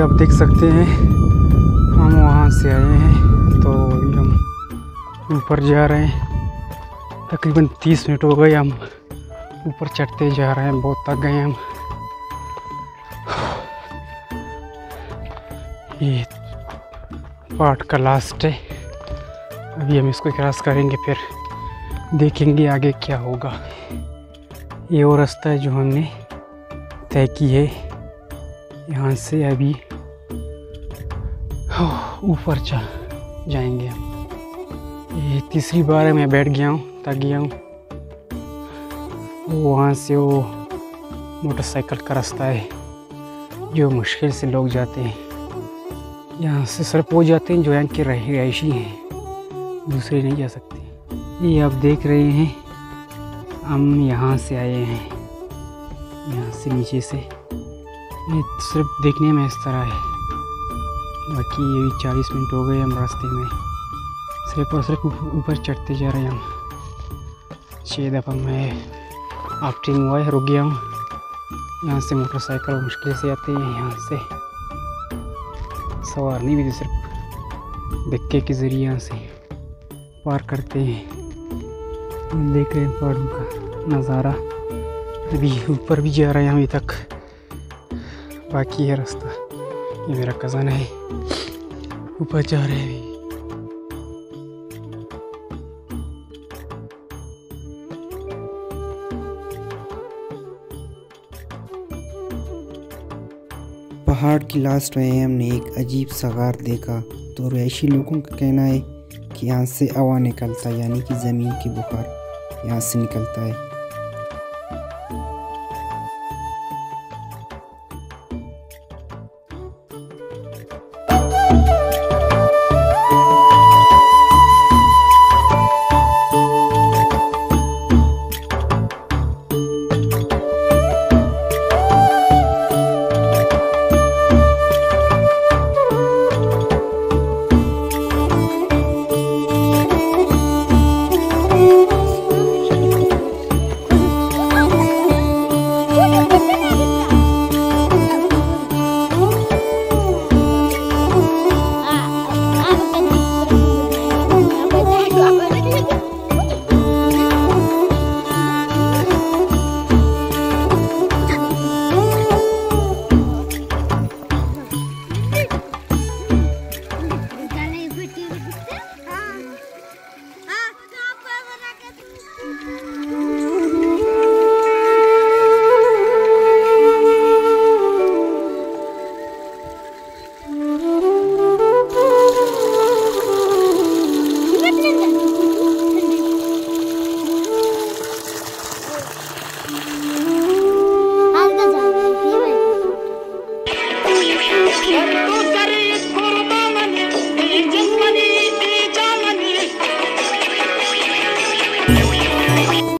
आप देख सकते हैं हम वहाँ से आए हैं, तो अभी हम ऊपर जा रहे हैं। तकरीबन 30 मिनट हो गए हम ऊपर चढ़ते जा रहे हैं, बहुत थक गए हम। ये पार्ट का लास्ट है, अभी हम इसको क्रॉस करेंगे, फिर देखेंगे आगे क्या होगा। ये वो रास्ता है जो हमने तय की है, यहाँ से अभी ऊपर जाएंगे हम। ये तीसरी बार है मैं बैठ गया हूँ, थक गया हूँ। वहाँ से वो मोटरसाइकिल का रास्ता है जो मुश्किल से लोग जाते हैं, यहाँ से सिर्फ वो जाते हैं जो यहाँ के रहायशी हैं, दूसरे नहीं जा सकते। ये आप देख रहे हैं हम यहाँ से आए हैं, यहाँ से नीचे से। ये सिर्फ देखने में इस तरह है, बाकी ये 40 मिनट हो गए हम रास्ते में, सिर्फ और सिर्फ ऊपर चढ़ते जा रहे हैं हम। 6 दफ़ा मैं आफ्टिंग हुआ है, रुक गया हूँ। यहाँ से मोटरसाइकिल मुश्किल से आते हैं, यहाँ से सवार नहीं भी, सिर्फ धक्के के ज़रिए यहाँ से पार करते हैं। देख रहे हैं पहाड़ों का नज़ारा। अभी ऊपर भी जा रहे हैं अभी तक, बाकी है रास्ता। ये मेरा कज़न है, ऊपर जा रहे हैं। पहाड़ की लास्ट में हमने एक अजीब सा गार देखा, तो रहायशी लोगों का कहना है कि यहाँ से हवा निकलता है, यानी कि ज़मीन की बुखार यहाँ से निकलता है।